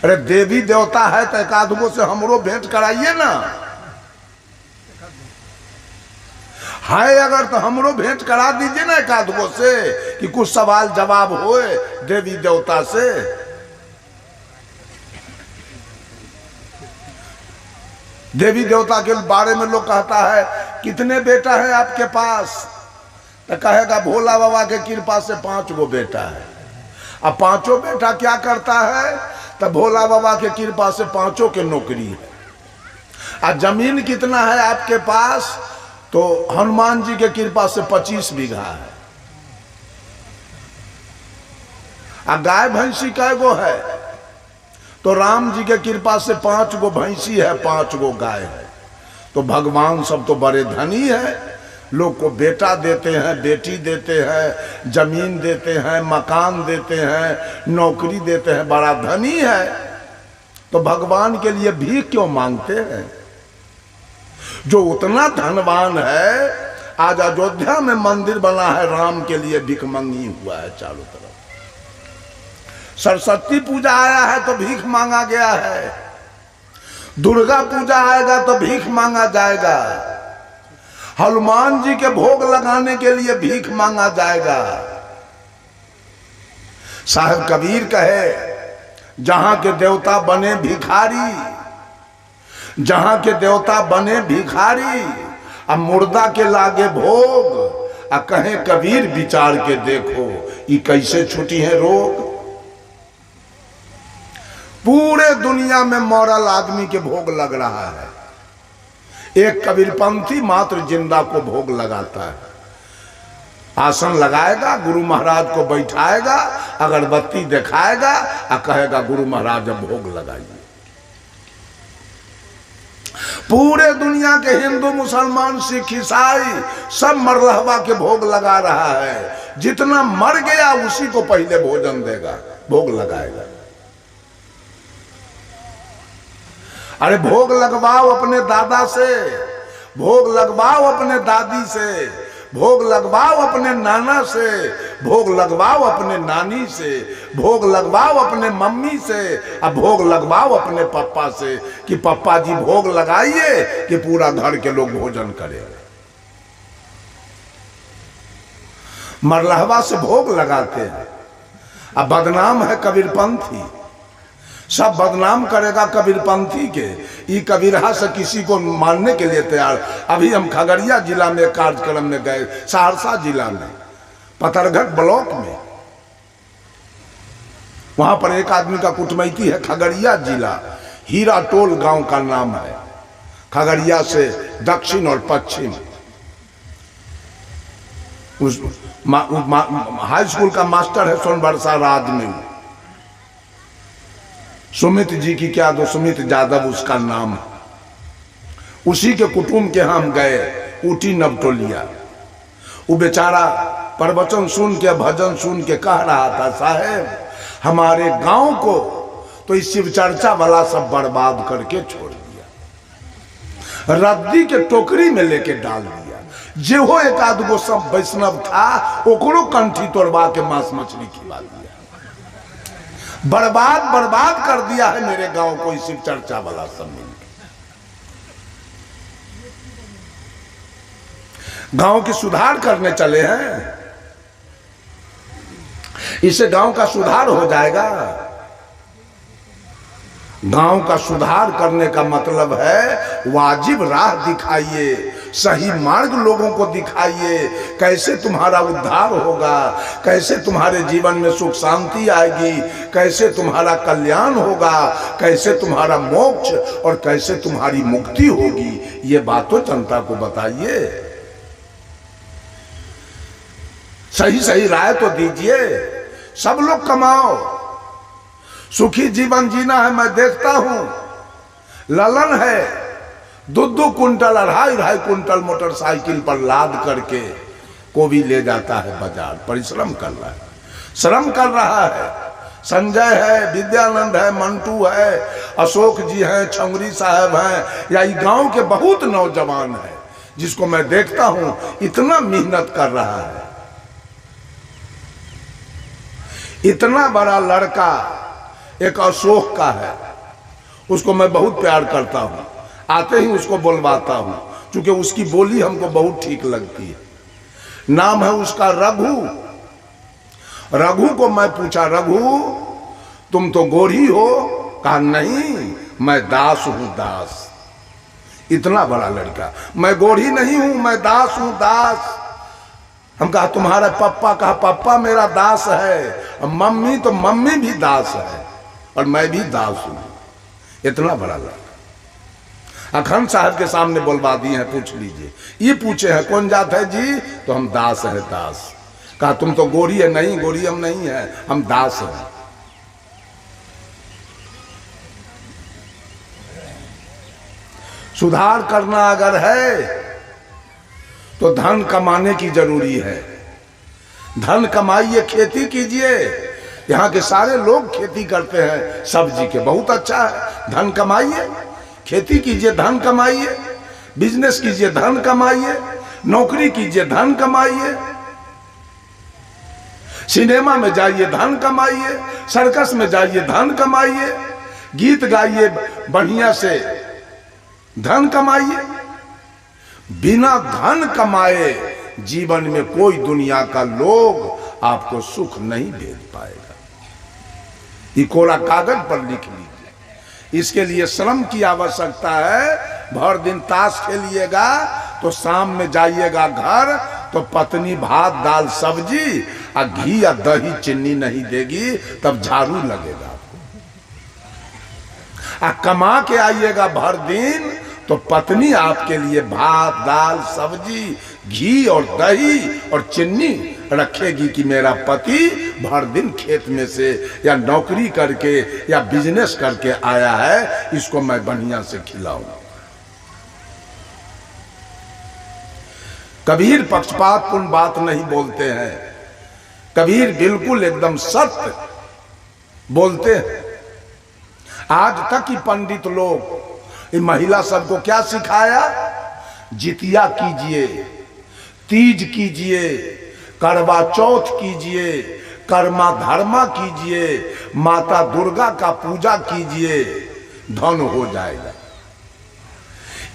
अरे देवी देवता है तो एक आधगो से हमरो भेंट कराइए ना, है अगर तो हमरो भेंट करा दीजिए ना एक आधगो से, कि कुछ सवाल जवाब होए देवी देवता से। देवी देवता के बारे में लोग कहता है कितने बेटा है आपके पास, तो कहेगा भोला बाबा के कृपा से 5 गो बेटा है। अब 5 बेटा क्या करता है, तो भोला बाबा के कृपा से 5 के नौकरी है। अब जमीन कितना है आपके पास, तो हनुमान जी के कृपा से 25 बीघा है। अब गाय भैंसी कै गो है, तो राम जी के कृपा से 5 गो भैंसी है, 5 गो गाय है। तो भगवान सब तो बड़े धनी है, लोग को बेटा देते हैं, बेटी देते हैं, जमीन देते हैं, मकान देते हैं, नौकरी देते हैं, बड़ा धनी है। तो भगवान के लिए भीख क्यों मांगते हैं? जो उतना धनवान है, आज अयोध्या में मंदिर बना है राम के लिए, भिखमंगी हुआ है चारों तरफ। सरस्वती पूजा आया है तो भीख मांगा गया है, दुर्गा पूजा आएगा तो भीख मांगा जाएगा, हनुमान जी के भोग लगाने के लिए भीख मांगा जाएगा। साहब कबीर कहे जहां के देवता बने भिखारी, जहां के देवता बने भिखारी, अब मुर्दा के लागे भोग, आ कहे कबीर विचार के देखो ये कैसे छुटी है रोग। पूरे दुनिया में मौरल आदमी के भोग लग रहा है, एक कबीरपंथी मात्र जिंदा को भोग लगाता है। आसन लगाएगा, गुरु महाराज को बैठाएगा, अगरबत्ती दिखाएगा और कहेगा गुरु महाराज अब भोग लगाइए। पूरे दुनिया के हिंदू मुसलमान सिख ईसाई सब मरलहवा के भोग लगा रहा है। जितना मर गया उसी को पहले भोजन देगा, भोग लगाएगा। अरे भोग लगवाओ अपने दादा से, भोग लगवाओ अपने दादी से, भोग लगवाओ अपने नाना से, भोग लगवाओ अपने नानी से, भोग लगवाओ अपने मम्मी से, अब भोग लगवाओ अपने पापा से, कि पापा जी भोग लगाइए कि पूरा घर के लोग भोजन करें। मरलहवा से भोग लगाते हैं। अब बदनाम है कबीरपंथी, सब बदनाम करेगा कबीरपंथी के। ये कबीरहा से किसी को मानने के लिए तैयार। अभी हम खगड़िया जिला में कार्यक्रम में गए, सहरसा जिला में पतरघट ब्लॉक में, वहां पर एक आदमी का कुटमैती है। खगड़िया जिला हीरा टोल गांव का नाम है, खगड़िया से दक्षिण और पश्चिम। उस हाई स्कूल का मास्टर है सोनबरसा राज में, सुमित जी की क्या दो, सुमित यादव उसका नाम है। उसी के कुटुंब के हम गए, ऊटी नवटोलिया। वो बेचारा प्रवचन सुन के, भजन सुन के कह रहा था, साहेब हमारे गांव को तो इस शिव चर्चा वाला सब बर्बाद करके छोड़ दिया, रद्दी के टोकरी में लेके डाल दिया। जेहो एक आधगो सब वैष्णव था, ओकरो कंठी तोड़वा के मांस मछली खिला दिया। बर्बाद बर्बाद कर दिया है मेरे गांव को इस शिव चर्चा वाला सब मिलकर। गांव की सुधार करने चले हैं, इससे गांव का सुधार हो जाएगा। गांव का सुधार करने का मतलब है वाजिब राह दिखाइए, सही मार्ग लोगों को दिखाइए, कैसे तुम्हारा उद्धार होगा, कैसे तुम्हारे जीवन में सुख शांति आएगी, कैसे तुम्हारा कल्याण होगा, कैसे तुम्हारा मोक्ष और कैसे तुम्हारी मुक्ति होगी। ये बात तो जनता को बताइए, सही सही राय तो दीजिए। सब लोग कमाओ, सुखी जीवन जीना है। मैं देखता हूं ललन है 2-2 कुंटल 2.5 कुंटल मोटरसाइकिल पर लाद करके कोबी ले जाता है बाजार, परिश्रम कर रहा है, श्रम कर रहा है। संजय है, विद्यानंद है, मंटू है, अशोक जी हैं, छंगरी साहब हैं, या ये गांव के बहुत नौजवान है जिसको मैं देखता हूं इतना मेहनत कर रहा है। इतना बड़ा लड़का एक अशोक का है, उसको मैं बहुत प्यार करता हूँ, आते ही उसको बुलवाता हूँ, क्योंकि उसकी बोली हमको बहुत ठीक लगती है। नाम है उसका रघु। रघु को मैं पूछा, रघु तुम तो गोरी हो? कहा नहीं, मैं दास हूं, दास। इतना बड़ा लड़का, मैं गोरी नहीं हूं, मैं दास हूं, दास। हम कहा तुम्हारा पप्पा? कहा पप्पा मेरा दास है, और मम्मी तो मम्मी भी दास है, और मैं भी दास हूं। इतना बड़ा लड़का अखंड साहब के सामने बुलवा दिए हैं, पूछ लीजिए। ये पूछे हैं कौन जात है जी? तो हम दास है, दास। कहा तुम तो गोरी है? नहीं, गोरी हम नहीं है, हम दास हैं। सुधार करना अगर है तो धन कमाने की जरूरी है। धन कमाइए, खेती कीजिए। यहाँ के सारे लोग खेती करते हैं सब्जी के, बहुत अच्छा है। धन कमाइए, खेती कीजिए, धन कमाइए, बिजनेस कीजिए, धन कमाइए, नौकरी कीजिए, धन कमाइए, सिनेमा में जाइए, धन कमाइए, सर्कस में जाइए, धन कमाइए, गीत गाइए बढ़िया से, धन कमाइए। बिना धन कमाए जीवन में कोई दुनिया का लोग आपको सुख नहीं भेज पाएगा। ये कोरा कागज पर लिख लीजिए। इसके लिए श्रम की आवश्यकता है। भर दिन ताश खेलिएगा तो शाम में जाइएगा घर तो पत्नी भात दाल सब्जी और घी या दही चीनी नहीं देगी, तब झाड़ू लगेगा आपको। और कमा के आइएगा भर दिन तो पत्नी आपके लिए भात दाल सब्जी घी और दही और चीनी रखेगी कि मेरा पति भर दिन खेत में से या नौकरी करके या बिजनेस करके आया है, इसको मैं बढ़िया से खिलाऊं। कबीर पक्षपातपूर्ण बात नहीं बोलते हैं। कबीर बिल्कुल एकदम सत्य बोलते हैं। आज तक ही पंडित लोग ये महिला सबको क्या सिखाया? जितिया कीजिए, तीज कीजिए, करवा चौथ कीजिए, कर्मा धर्मा कीजिए, माता दुर्गा का पूजा कीजिए, धन हो जाएगा।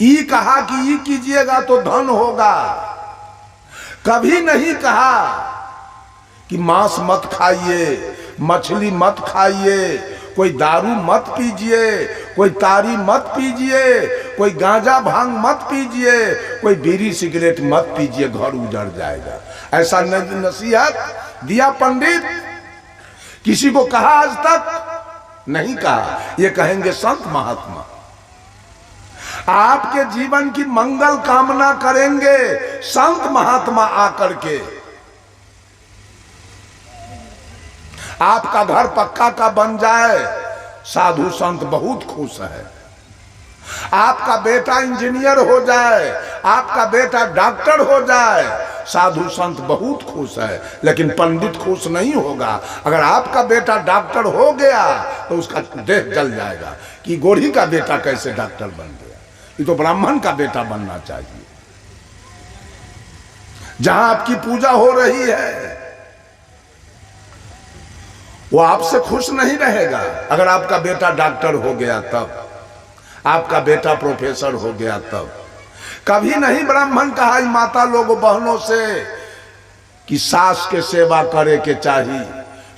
ये कहा कि ये कीजिएगा तो धन होगा। कभी नहीं कहा कि मांस मत खाइए, मछली मत खाइए, कोई दारू मत पीजिए, कोई तारी मत पीजिए, कोई गांजा भांग मत पीजिए, कोई बीड़ी सिगरेट मत पीजिए, घर उजड़ जाएगा। ऐसा नसीहत दिया पंडित? किसी को कहा आज तक? नहीं कहा। ये कहेंगे संत महात्मा। आपके जीवन की मंगल कामना करेंगे संत महात्मा आकर के। आपका घर पक्का का बन जाए, साधु संत बहुत खुश है। आपका बेटा इंजीनियर हो जाए, आपका बेटा डॉक्टर हो जाए, साधु संत बहुत खुश है। लेकिन पंडित खुश नहीं होगा। अगर आपका बेटा डॉक्टर हो गया तो उसका देह जल जाएगा कि गोरी का बेटा कैसे डॉक्टर बन गया। ये तो ब्राह्मण का बेटा बनना चाहिए। जहां आपकी पूजा हो रही है वो आपसे खुश नहीं रहेगा। अगर आपका बेटा डॉक्टर हो गया तब, आपका बेटा प्रोफेसर हो गया तब। कभी नहीं ब्राह्मण कहा माता लोगों बहनों से कि सास के सेवा करे के चाहिए,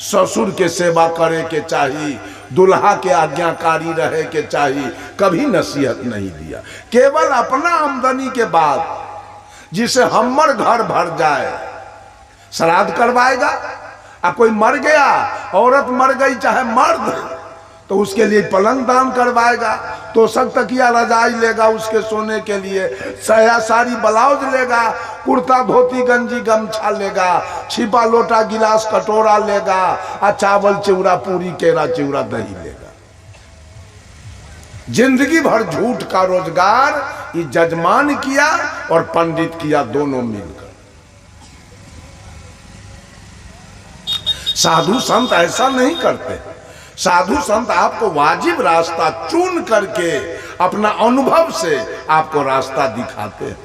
ससुर के सेवा करे के चाहिए, दुल्हा के आज्ञाकारी रहे के चाहिए। कभी नसीहत नहीं दिया। केवल अपना आमदनी के बाद जिसे हमर घर भर जाए श्राद्ध करवाएगा। कोई मर गया, औरत मर गई चाहे मर्द, तो उसके लिए पलंग दान करवाएगा, तोशक तकिया रजाई लेगा उसके सोने के लिए, साया साड़ी ब्लाउज लेगा, कुर्ता धोती गंजी गमछा लेगा, छिपा लोटा गिलास कटोरा लेगा, और चावल चिवड़ा पूरी केरा चिवड़ा दही लेगा। जिंदगी भर झूठ का रोजगार ये जजमान किया और पंडित किया, दोनों मिलकर। साधु संत ऐसा नहीं करते। साधु संत आपको वाजिब रास्ता चुन करके अपना अनुभव से आपको रास्ता दिखाते हैं।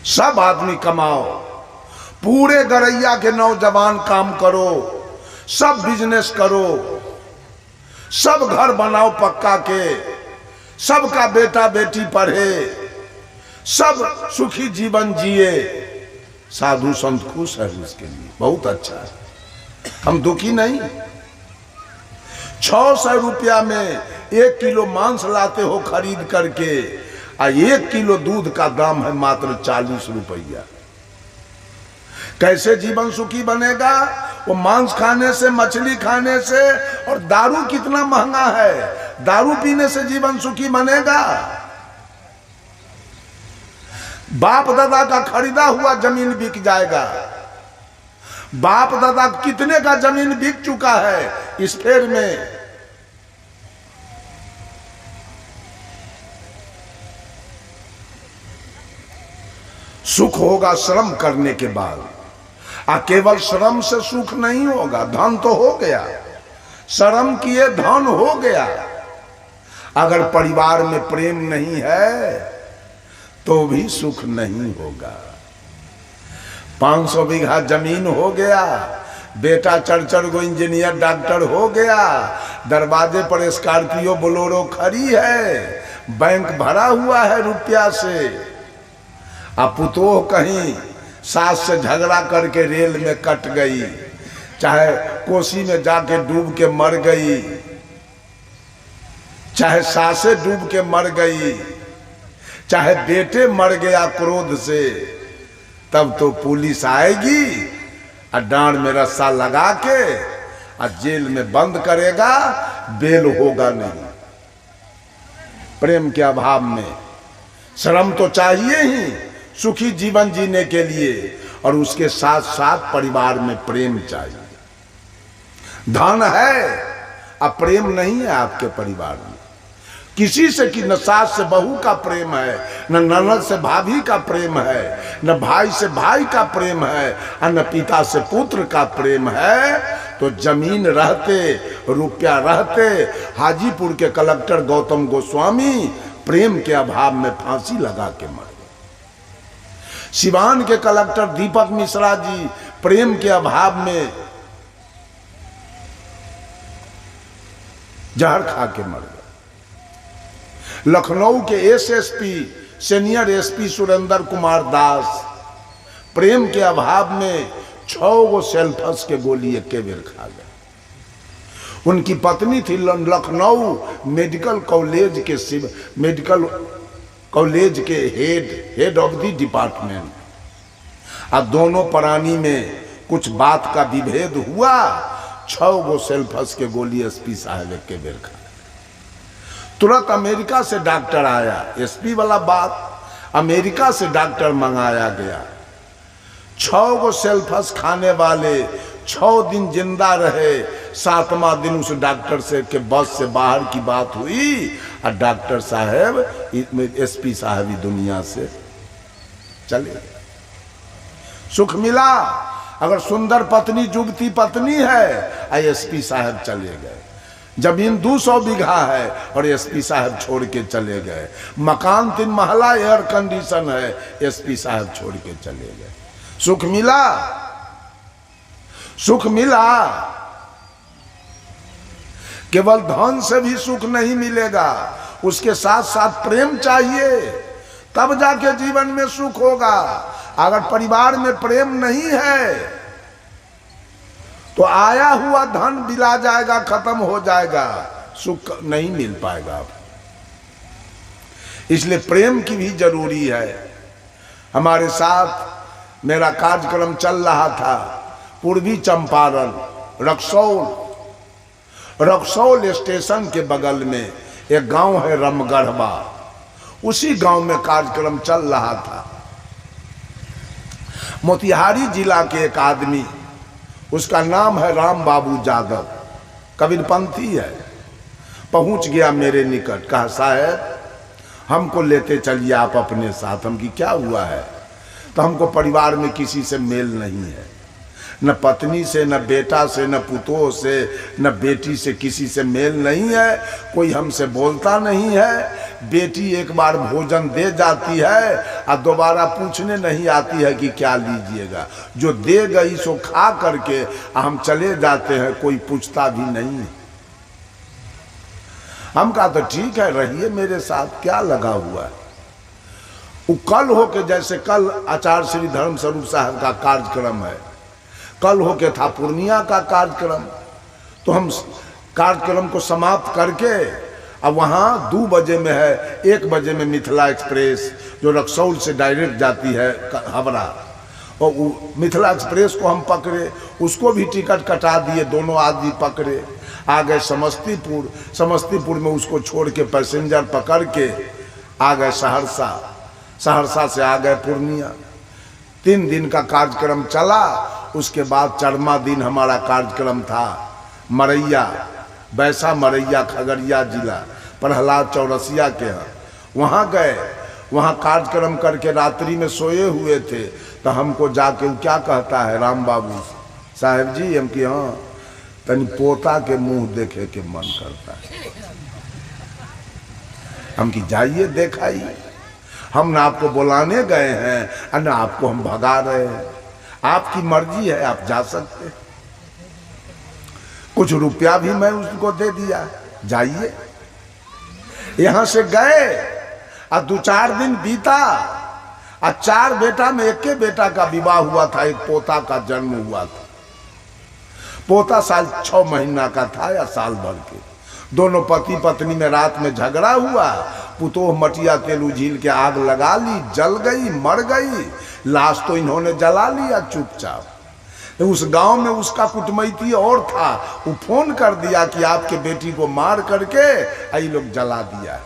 सब आदमी कमाओ, पूरे गरैया के नौजवान काम करो, सब बिजनेस करो, सब घर बनाओ पक्का के, सबका बेटा बेटी पढ़े, सब सुखी जीवन जिए। साधु संत खुश है इसके लिए, बहुत अच्छा है, हम दुखी नहीं। 600 रुपया में 1 किलो मांस लाते हो खरीद करके, और 1 किलो दूध का दाम है मात्र 40 रुपया। कैसे जीवन सुखी बनेगा? वो मांस खाने से, मछली खाने से, और दारू कितना महंगा है, दारू पीने से जीवन सुखी बनेगा? बाप दादा का खरीदा हुआ जमीन बिक जाएगा। बाप दादा कितने का जमीन बिक चुका है इस फेर में। सुख होगा श्रम करने के बाद, केवल श्रम से सुख नहीं होगा। धन तो हो गया, श्रम किए धन हो गया, अगर परिवार में प्रेम नहीं है तो भी सुख नहीं होगा। 500 बीघा जमीन हो गया, बेटा चढ़ गो इंजीनियर डॉक्टर हो गया, दरवाजे पर स्कॉर्पियो बोलेरो खड़ी है, बैंक भरा हुआ है रुपया से, अब पुतोह कहीं सास से झगड़ा करके रेल में कट गई, चाहे कोसी में जाके डूब के मर गई, चाहे सासे डूब के मर गई, चाहे बेटे मर गया क्रोध से, तब तो पुलिस आएगी और डांड में रस्सा लगा के और जेल में बंद करेगा, बेल होगा नहीं। प्रेम के अभाव में श्रम तो चाहिए ही सुखी जीवन जीने के लिए, और उसके साथ साथ परिवार में प्रेम चाहिए। धन है अब प्रेम नहीं है आपके परिवार में, किसी से कि न सास से बहू का प्रेम है, न ननद से भाभी का प्रेम है, न भाई से भाई का प्रेम है, और न पिता से पुत्र का प्रेम है, तो जमीन रहते, रुपया रहते, हाजीपुर के कलेक्टर गौतम गोस्वामी प्रेम के अभाव में फांसी लगा के मर गए। सिवान के कलेक्टर दीपक मिश्रा जी प्रेम के अभाव में जहर खा के मर गए। लखनऊ के SSP senior SP Surendra Kumar Das प्रेम के अभाव में 6 गो सेल्फस के गोली एक बेर खा गए। उनकी पत्नी थी लखनऊ मेडिकल कॉलेज के हेड ऑफ द डिपार्टमेंट, अब दोनों प्राणी में कुछ बात का विभेद हुआ, 6 गो सेल्फस के गोली एसपी साहब के बेर खा। तुरंत अमेरिका से डॉक्टर आया, एसपी वाला बात, अमेरिका से डॉक्टर मंगाया गया। 6 गो सेल्फस खाने वाले 6 दिन जिंदा रहे, 7वां दिन उस डॉक्टर से के बस से बाहर की बात हुई, और डॉक्टर साहब एसपी साहब दुनिया से चले गए। सुख मिला, अगर सुंदर पत्नी जुगती पत्नी है, एसपी साहब चले गए। जमीन 200 बीघा है और एसपी साहब छोड़ के चले गए। मकान 3 महला, एयर कंडीशन है, एसपी साहब छोड़ के चले गए। सुख मिला, सुख मिला। केवल धन से भी सुख नहीं मिलेगा, उसके साथ साथ प्रेम चाहिए, तब जाके जीवन में सुख होगा। अगर परिवार में प्रेम नहीं है तो आया हुआ धन बिला जाएगा, खत्म हो जाएगा, सुख नहीं मिल पाएगा। इसलिए प्रेम की भी जरूरी है। हमारे साथ मेरा कार्यक्रम चल रहा था पूर्वी चंपारण रक्सौल स्टेशन के बगल में एक गांव है रमगढ़वा, उसी गांव में कार्यक्रम चल रहा था। मोतिहारी जिला के एक आदमी, उसका नाम है राम बाबू यादव, कबीरपंथी है, पहुंच गया मेरे निकट, कहा साहब हमको लेते चलिए आप अपने साथ। हम की क्या हुआ है? तो हमको परिवार में किसी से मेल नहीं है, न पत्नी से, न बेटा से, न पुतोह से, न बेटी से, किसी से मेल नहीं है, कोई हमसे बोलता नहीं है, बेटी एक बार भोजन दे जाती है और दोबारा पूछने नहीं आती है कि क्या लीजिएगा। जो दे गई सो खा करके हम चले जाते हैं, कोई पूछता भी नहीं। हम कहा तो ठीक है, रहिए मेरे साथ, क्या लगा हुआ है। वो कल हो के, जैसे कल आचार्य श्री धर्म स्वरूप साहब का कार्यक्रम है, कल हो के था पूर्णिया का कार्यक्रम, तो हम कार्यक्रम को समाप्त करके अब वहाँ 2 बजे में है, 1 बजे में मिथिला एक्सप्रेस जो रक्सौल से डायरेक्ट जाती है हावड़ा, और मिथिला एक्सप्रेस को हम पकड़े, उसको भी टिकट कटा दिए, दोनों आदमी पकड़े, आ गए समस्तीपुर। समस्तीपुर में उसको छोड़ के पैसेंजर पकड़ के आ गए सहरसा, सहरसा से आ गए पूर्णिया। 3 दिन का कार्यक्रम चला। उसके बाद 4वां दिन हमारा कार्यक्रम था मरैया, बैसा मरैया, खगड़िया जिला, प्रहलाद चौरसिया के यहाँ। वहाँ गए, वहाँ कार्यक्रम करके रात्रि में सोए हुए थे, तो हमको जाके क्या कहता है राम बाबू साहब जी, हम कि हाँ तनी पोता के मुंह देखे के मन करता है। हम कि जाइए देखाइए, हम ना आपको बुलाने गए हैं और ना आपको हम भगा रहे हैं, आपकी मर्जी है, आप जा सकते हैं। कुछ रुपया भी मैं उसको दे दिया, जाइए। यहां से गए और 2-4 दिन बीता और 4 बेटा में एक बेटा का विवाह हुआ था, एक पोता का जन्म हुआ था। पोता साल 6 महीना का था या साल भर के। दोनों पति पत्नी में रात में झगड़ा हुआ, पुतोह मटिया तेल उझील के आग लगा ली, जल गई, मर गई। लाश तो इन्होंने जला लिया चुपचाप। उस गांव में उसका कुटमैती और था, वो फोन कर दिया कि आपके बेटी को मार करके ये लोग जला दिया।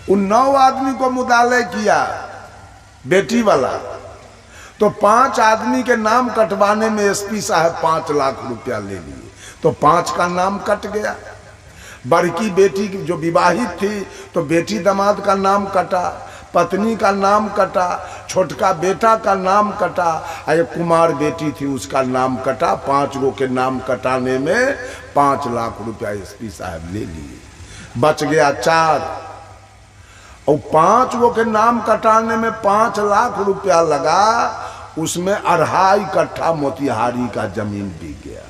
उन 9 आदमी को मुदाले किया बेटी वाला, तो 5 आदमी के नाम कटवाने में एसपी साहब 5 लाख रुपया ले लिए, तो 5 का नाम कट गया। बड़की बेटी जो विवाहित थी तो बेटी दामाद का नाम कटा, पत्नी का नाम कटा, छोटका बेटा का नाम कटा, एक कुमार बेटी थी उसका नाम कटा। 5 गो के नाम कटाने में 5 लाख रुपया एसपी साहब ले लिए, बच गया 4। और 5 गो के नाम कटाने में 5 लाख रुपया लगा, उसमें 2.5 कट्ठा मोतिहारी का जमीन बिक गया।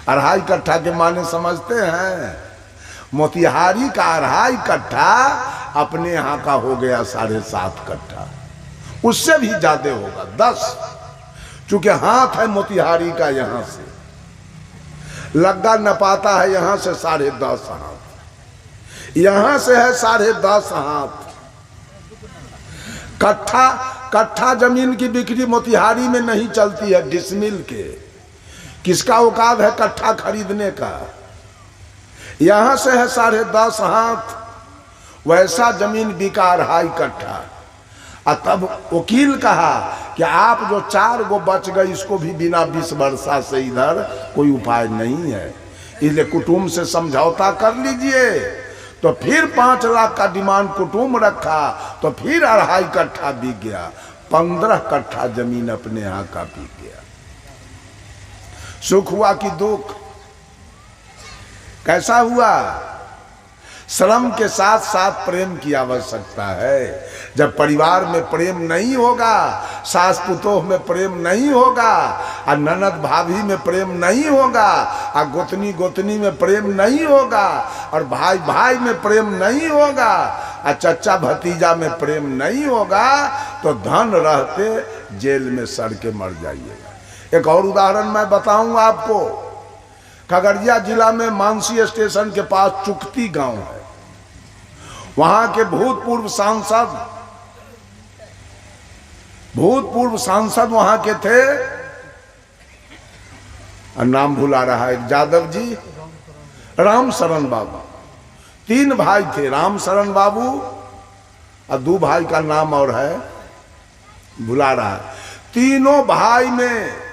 2.5 कट्ठा के माने समझते हैं? मोतिहारी का 2.5 कट्ठा अपने यहाँ का हो गया 7.5 कट्ठा, उससे भी ज्यादा होगा 10, चूंकि हाथ है मोतिहारी का, यहाँ से लग्गा नपाता है, यहाँ से 10.5 हाथ, यहाँ से है 10.5 हाथ। कट्ठा जमीन की बिक्री मोतिहारी में नहीं चलती है, डिसमिल के। किसका औकात है कट्ठा खरीदने का? यहां से है 10.5 हाथ, वैसा जमीन बिका 2.5 कट्ठा। और तब वकील कहा कि आप जो 4 गो बच गए, इसको भी बिना 20 वर्षा से इधर कोई उपाय नहीं है, इसलिए कुटुंब से समझौता कर लीजिए। तो फिर 5 लाख का डिमांड कुटुंब रखा, तो फिर 2.5 कट्ठा बिक गया। 15 कट्ठा जमीन अपने यहाँ का बिक गया। सुख हुआ कि दुख? कैसा हुआ? श्रम के साथ साथ प्रेम की आवश्यकता है। जब परिवार में प्रेम नहीं होगा, सास पुतोह में प्रेम नहीं होगा, और ननद भाभी में प्रेम नहीं होगा, और गोतनी गोतनी में प्रेम नहीं होगा, और भाई भाई में प्रेम नहीं होगा, और चचा भतीजा में प्रेम नहीं होगा, तो धन रहते जेल में सड़ के मर जाइएगा। एक और उदाहरण मैं बताऊंगा आपको। खगड़िया जिला में मानसी स्टेशन के पास चुकती गांव है, वहां के भूतपूर्व सांसद वहां के थे, नाम भुला रहा है, यादव जी, राम शरण बाबू। 3 भाई थे, राम शरण बाबू, और 2 भाई का नाम और है, भुला रहा है। तीनों भाई में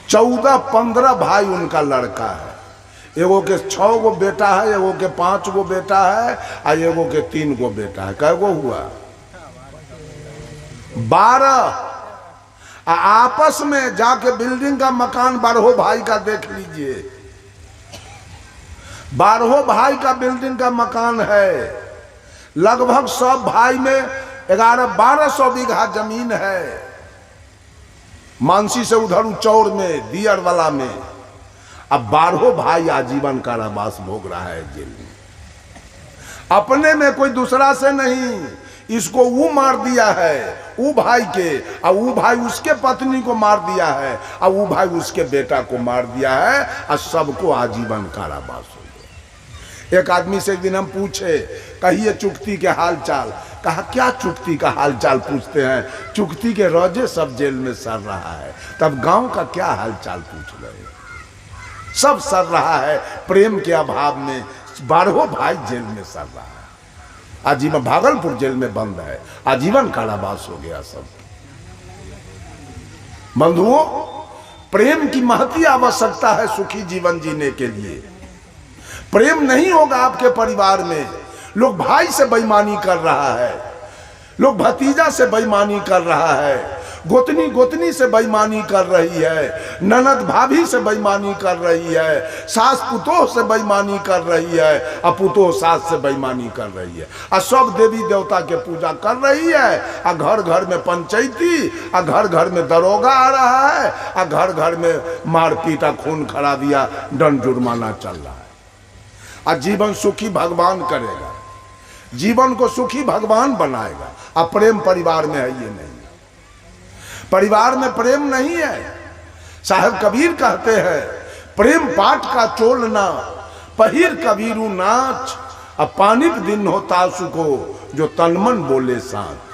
14-15 भाई उनका लड़का है। एगो के 6 गो बेटा है, एगो के 5 गो बेटा है, और एगो के 3 गो बेटा है। कै गो हुआ? 12। आपस में जाके बिल्डिंग का मकान 12 भाई का देख लीजिए। 12 भाई का बिल्डिंग का मकान है। लगभग सब भाई में 1100-1200 बीघा जमीन है। मानसी से उधर उचौर में, दियरवाला में। अब 12 भाई आजीवन कारावास भोग रहा है जेल में। अपने में कोई दूसरा से नहीं, इसको वो मार दिया है वो भाई के, और वो भाई उसके पत्नी को मार दिया है, और वो भाई उसके बेटा को मार दिया है, और सबको आजीवन कारावास हो गया। एक आदमी से एक दिन हम पूछे, कहिए चुकती के हाल चाल। कहा क्या चुकती का हाल चाल पूछते हैं, चुकती के रोजे सब जेल में सर रहा है, तब गांव का क्या हाल चाल पूछ रहे हैं। सब सर रहा है प्रेम के अभाव में। 12 भाई जेल में सर रहा है। आजीवन भागलपुर जेल में बंद है, आजीवन कारावास हो गया सब। बंधुओं, प्रेम की महती आवश्यकता है सुखी जीवन जीने के लिए। प्रेम नहीं होगा आपके परिवार में, लोग भाई से बेईमानी कर रहा है, लोग भतीजा से बेईमानी कर रहा है, गोतनी गोतनी से बेईमानी कर रही है, ननद भाभी से बेईमानी कर रही है, सास पुतोह से बेईमानी कर रही है, और पुतोह सास से बेईमानी कर रही है, और सब देवी देवता के पूजा कर रही है, और घर घर में पंचायती, और घर घर में दरोगा आ रहा है, और घर घर में मारपीट, खून खराबिया, दंड जुर्माना चल रहा है। और जीवन सुखी भगवान करेगा, जीवन को सुखी भगवान बनाएगा। अब प्रेम परिवार में है ये नहीं, परिवार में प्रेम नहीं है। साहब कबीर कहते हैं, प्रेम पाठ का चोलना पहिर कबीरू नाच, अब पानी दिन होता सुको जो तनमन बोले साथ।